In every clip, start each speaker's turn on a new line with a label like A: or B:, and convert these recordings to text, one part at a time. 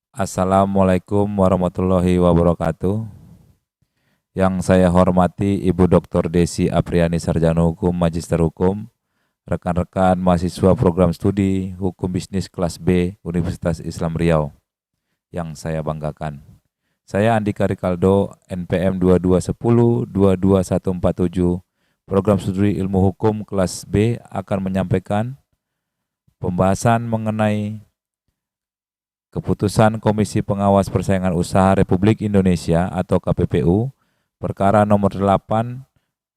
A: Assalamualaikum warahmatullahi wabarakatuh. Yang saya hormati Ibu Dr. Desi Apriani, Sarjana Hukum, Magister Hukum, rekan-rekan mahasiswa program studi Hukum Bisnis kelas B Universitas Islam Riau yang saya banggakan. Saya Andika Rikaldo, NPM 2210-22147, program studi Ilmu Hukum kelas B akan menyampaikan pembahasan mengenai Keputusan Komisi Pengawas Persaingan Usaha Republik Indonesia atau KPPU, perkara nomor 8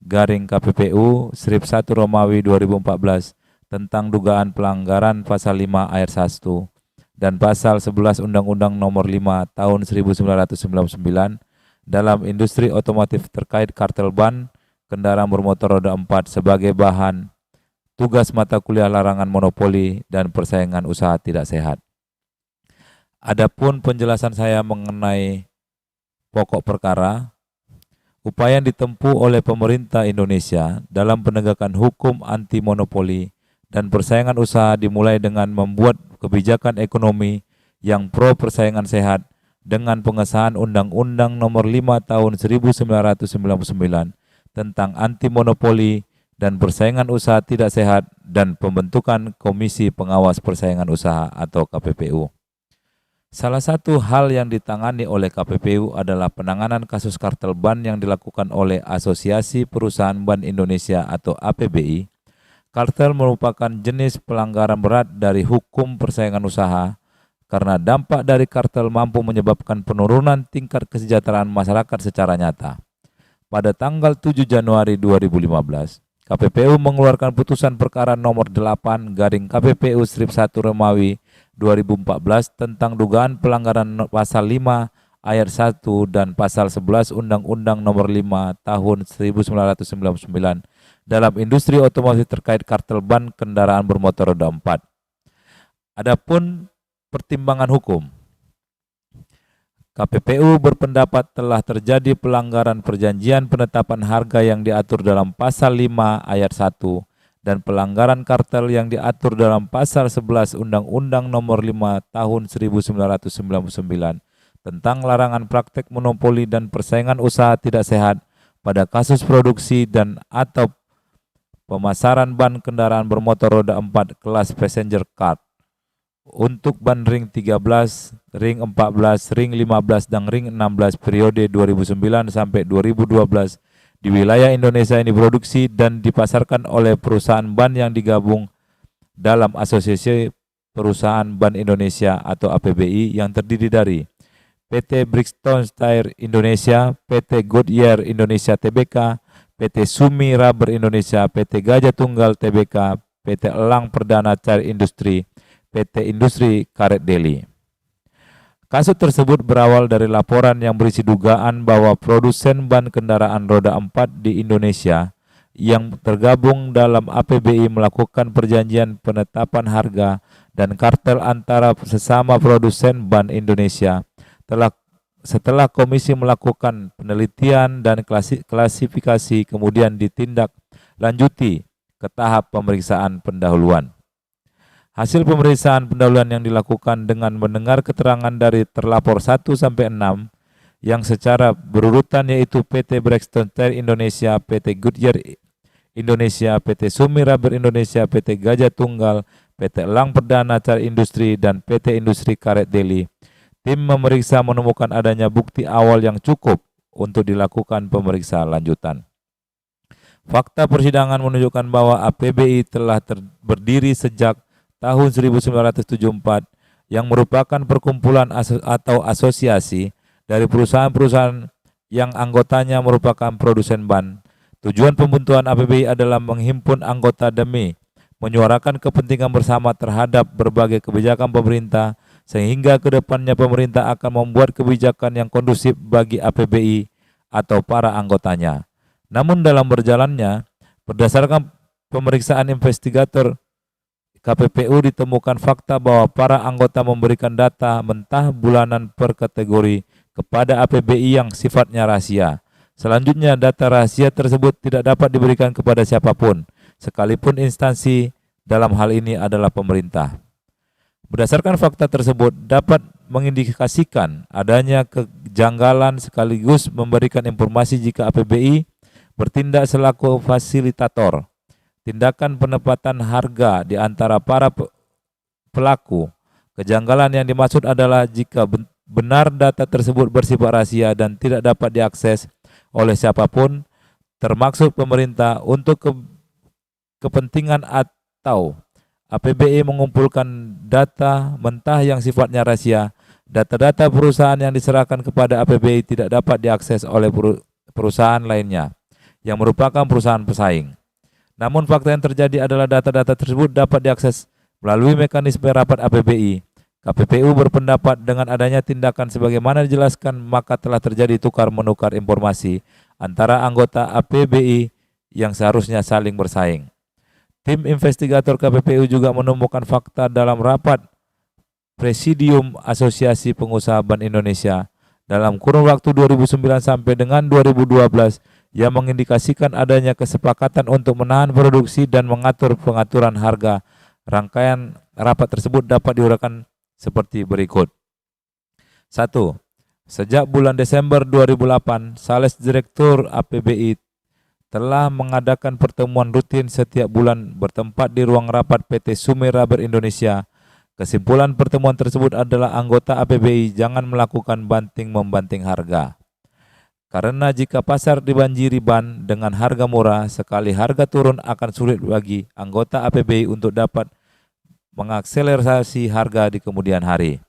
A: garing KPPU strip 1 Romawi 2014 tentang dugaan pelanggaran pasal 5 ayat 1 dan pasal 11 Undang-Undang nomor 5 tahun 1999 dalam industri otomotif terkait kartel ban kendaraan bermotor roda 4 sebagai bahan tugas mata kuliah larangan monopoli dan persaingan usaha tidak sehat. Adapun penjelasan saya mengenai pokok perkara, upaya yang ditempuh oleh pemerintah Indonesia dalam penegakan hukum anti monopoli dan persaingan usaha dimulai dengan membuat kebijakan ekonomi yang pro persaingan sehat dengan pengesahan Undang-Undang Nomor 5 Tahun 1999 tentang anti monopoli dan persaingan usaha tidak sehat dan pembentukan Komisi Pengawas Persaingan Usaha atau KPPU. Salah satu hal yang ditangani oleh KPPU adalah penanganan kasus kartel ban yang dilakukan oleh Asosiasi Perusahaan Ban Indonesia atau APBI. Kartel merupakan jenis pelanggaran berat dari hukum persaingan usaha karena dampak dari kartel mampu menyebabkan penurunan tingkat kesejahteraan masyarakat secara nyata. Pada tanggal 7 Januari 2015, KPPU mengeluarkan putusan perkara nomor 8 garing KPPU strip 1 Romawi 2014 tentang dugaan pelanggaran pasal 5 ayat 1 dan pasal 11 Undang-Undang nomor 5 tahun 1999 dalam industri otomotif terkait kartel ban kendaraan bermotor roda 4. Adapun pertimbangan hukum, KPPU berpendapat telah terjadi pelanggaran perjanjian penetapan harga yang diatur dalam pasal 5 ayat 1 dan pelanggaran kartel yang diatur dalam pasal 11 Undang-Undang Nomor 5 Tahun 1999 tentang larangan praktek monopoli dan persaingan usaha tidak sehat pada kasus produksi dan atau pemasaran ban kendaraan bermotor roda 4 kelas passenger car untuk ban ring 13, ring 14, ring 15, dan ring 16 periode 2009 sampai 2012 di wilayah Indonesia ini diproduksi dan dipasarkan oleh perusahaan ban yang digabung dalam Asosiasi Perusahaan Ban Indonesia atau APBI yang terdiri dari PT Bridgestone Tire Indonesia, PT Goodyear Indonesia Tbk, PT Sumi Rubber Indonesia, PT Gajah Tunggal Tbk, PT Elang Perdana Tire Industri, PT Industri Karet Deli. Kasus tersebut berawal dari laporan yang berisi dugaan bahwa produsen ban kendaraan roda 4 di Indonesia yang tergabung dalam APBI melakukan perjanjian penetapan harga dan kartel antara sesama produsen ban Indonesia. Setelah komisi melakukan penelitian dan klasifikasi kemudian ditindak lanjuti ke tahap pemeriksaan pendahuluan. Hasil pemeriksaan pendahuluan yang dilakukan dengan mendengar keterangan dari terlapor 1 sampai 6 yang secara berurutan yaitu PT Bridgestone Tire Indonesia, PT Goodyear Indonesia, PT Sumi Rubber Indonesia, PT Gajah Tunggal, PT Elang Perdana Tire Industri, dan PT Industri Karet Deli. Tim memeriksa menemukan adanya bukti awal yang cukup untuk dilakukan pemeriksaan lanjutan. Fakta persidangan menunjukkan bahwa APBI telah berdiri sejak tahun 1974 yang merupakan perkumpulan atau asosiasi dari perusahaan-perusahaan yang anggotanya merupakan produsen ban. Tujuan pembentukan APBI adalah menghimpun anggota demi menyuarakan kepentingan bersama terhadap berbagai kebijakan pemerintah sehingga kedepannya pemerintah akan membuat kebijakan yang kondusif bagi APBI atau para anggotanya. Namun dalam berjalannya, berdasarkan pemeriksaan investigator KPPU ditemukan fakta bahwa para anggota memberikan data mentah bulanan per kategori kepada APBI yang sifatnya rahasia. Selanjutnya, data rahasia tersebut tidak dapat diberikan kepada siapapun, sekalipun instansi dalam hal ini adalah pemerintah. Berdasarkan fakta tersebut dapat mengindikasikan adanya kejanggalan sekaligus memberikan informasi jika APBI bertindak selaku fasilitator tindakan penempatan harga di antara para pelaku. Kejanggalan yang dimaksud adalah jika benar data tersebut bersifat rahasia dan tidak dapat diakses oleh siapapun, termasuk pemerintah, untuk kepentingan atau APBI mengumpulkan data mentah yang sifatnya rahasia. Data-data perusahaan yang diserahkan kepada APBI tidak dapat diakses oleh perusahaan lainnya yang merupakan perusahaan pesaing. Namun fakta yang terjadi adalah data-data tersebut dapat diakses melalui mekanisme rapat APBI. KPPU berpendapat dengan adanya tindakan sebagaimana dijelaskan, maka telah terjadi tukar-menukar informasi antara anggota APBI yang seharusnya saling bersaing. Tim investigator KPPU juga menemukan fakta dalam rapat Presidium Asosiasi Pengusaha Bank Indonesia dalam kurun waktu 2009 sampai dengan 2012 yang mengindikasikan adanya kesepakatan untuk menahan produksi dan mengatur pengaturan harga. Rangkaian rapat tersebut dapat diuraikan seperti berikut. 1. Sejak bulan Desember 2008, Sales Direktur APBI telah mengadakan pertemuan rutin setiap bulan bertempat di ruang rapat PT Sumir Rubber Indonesia. Kesimpulan pertemuan tersebut adalah anggota APBI jangan melakukan banting-membanting harga. Karena jika pasar dibanjiri ban dengan harga murah, sekali harga turun akan sulit bagi anggota APBI untuk dapat mengakselerasi harga di kemudian hari.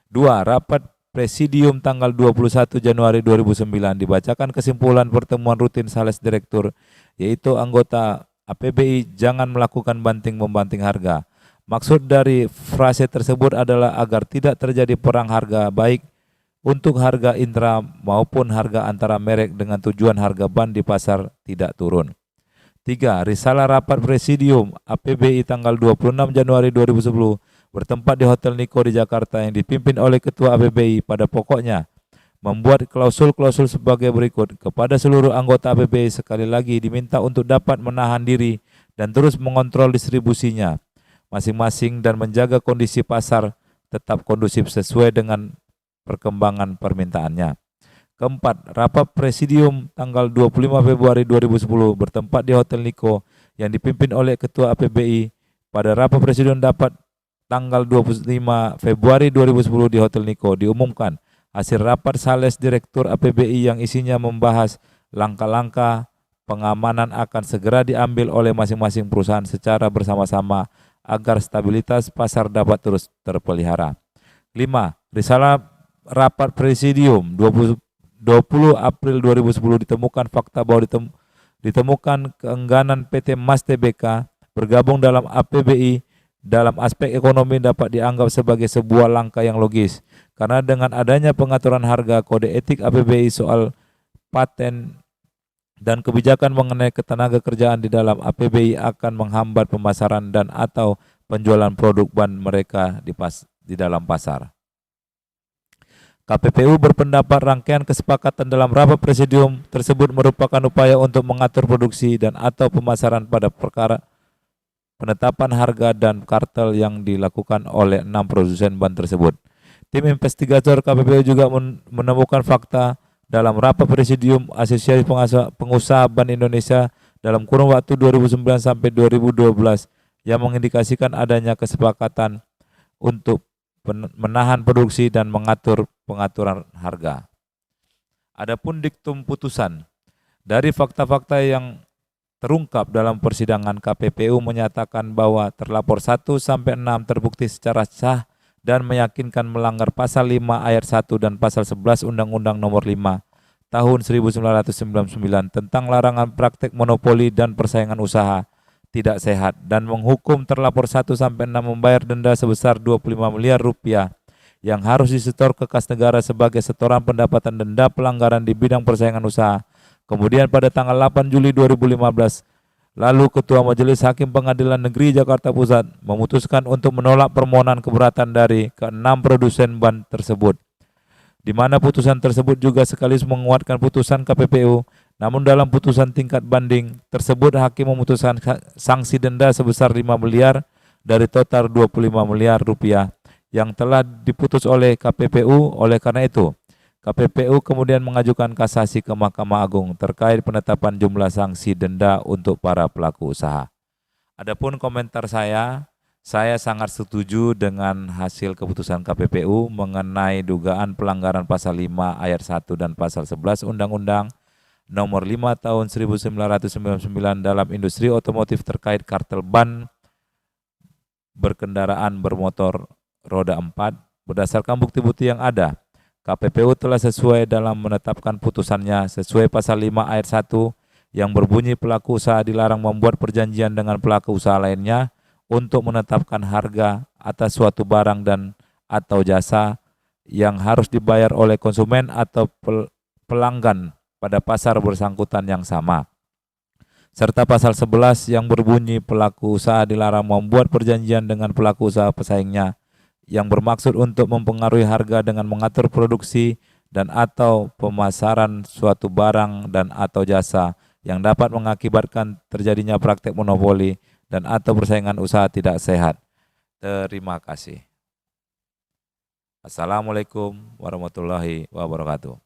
A: 2. Rapat Presidium tanggal 21 Januari 2009 dibacakan kesimpulan pertemuan rutin Sales Direktur, yaitu anggota APBI jangan melakukan banting-membanting harga. Maksud dari frase tersebut adalah agar tidak terjadi perang harga baik untuk harga intra maupun harga antara merek dengan tujuan harga ban di pasar tidak turun. 3. Risalah Rapat Presidium APBI tanggal 26 Januari 2010 bertempat di Hotel Niko di Jakarta yang dipimpin oleh Ketua APBI pada pokoknya membuat klausul-klausul sebagai berikut. Kepada seluruh anggota APBI sekali lagi diminta untuk dapat menahan diri dan terus mengontrol distribusinya masing-masing dan menjaga kondisi pasar tetap kondusif sesuai dengan perkembangan permintaannya. Keempat, Rapat Presidium tanggal 25 Februari 2010 bertempat di Hotel Niko yang dipimpin oleh Ketua APBI. Pada Rapat Presidium dapat tanggal 25 Februari 2010 di Hotel Niko diumumkan hasil rapat Sales Direktur APBI yang isinya membahas langkah-langkah pengamanan akan segera diambil oleh masing-masing perusahaan secara bersama-sama agar stabilitas pasar dapat terus terpelihara. 5. Risalah Rapat Presidium 20 April 2010 ditemukan fakta bahwa ditemukan keengganan PT Mas Tbk bergabung dalam APBI dalam aspek ekonomi dapat dianggap sebagai sebuah langkah yang logis karena dengan adanya pengaturan harga, kode etik APBI soal paten dan kebijakan mengenai ketenaga kerjaan di dalam APBI akan menghambat pemasaran dan atau penjualan produk ban mereka di dalam pasar. KPPU berpendapat rangkaian kesepakatan dalam rapat presidium tersebut merupakan upaya untuk mengatur produksi dan atau pemasaran pada perkara penetapan harga dan kartel yang dilakukan oleh 6 produsen ban tersebut. Tim investigator KPPU juga menemukan fakta dalam rapat presidium Asosiasi Pengusaha Ban Indonesia dalam kurun waktu 2009 sampai 2012 yang mengindikasikan adanya kesepakatan untuk menahan produksi dan mengatur pengaturan harga. Adapun diktum putusan, dari fakta-fakta yang terungkap dalam persidangan, KPPU menyatakan bahwa terlapor 1 sampai 6 terbukti secara sah dan meyakinkan melanggar pasal 5 ayat 1 dan pasal 11 Undang-Undang Nomor 5 Tahun 1999 tentang larangan praktek monopoli dan persaingan usaha tidak sehat dan menghukum terlapor 1 sampai 6 membayar denda sebesar 25 miliar rupiah yang harus disetor ke kas negara sebagai setoran pendapatan denda pelanggaran di bidang persaingan usaha. Kemudian pada tanggal 8 Juli 2015, lalu Ketua Majelis Hakim Pengadilan Negeri Jakarta Pusat memutuskan untuk menolak permohonan keberatan dari ke-6 produsen ban tersebut, di mana putusan tersebut juga sekaligus menguatkan putusan KPPU. Namun dalam putusan tingkat banding tersebut, hakim memutuskan sanksi denda sebesar 5 miliar dari total 25 miliar rupiah yang telah diputus oleh KPPU. Oleh karena itu, KPPU kemudian mengajukan kasasi ke Mahkamah Agung terkait penetapan jumlah sanksi denda untuk para pelaku usaha. Adapun komentar saya sangat setuju dengan hasil keputusan KPPU mengenai dugaan pelanggaran pasal 5 ayat 1 dan pasal 11 Undang-Undang Nomor 5 Tahun 1999 dalam industri otomotif terkait kartel ban berkendaraan bermotor roda 4. Berdasarkan bukti-bukti yang ada, KPPU telah sesuai dalam menetapkan putusannya sesuai pasal 5 ayat 1 yang berbunyi pelaku usaha dilarang membuat perjanjian dengan pelaku usaha lainnya untuk menetapkan harga atas suatu barang dan atau jasa yang harus dibayar oleh konsumen atau pelanggan pada pasar bersangkutan yang sama. Serta pasal 11 yang berbunyi pelaku usaha dilarang membuat perjanjian dengan pelaku usaha pesaingnya yang bermaksud untuk mempengaruhi harga dengan mengatur produksi dan atau pemasaran suatu barang dan atau jasa yang dapat mengakibatkan terjadinya praktek monopoli dan atau persaingan usaha tidak sehat. Terima kasih. Assalamualaikum warahmatullahi wabarakatuh.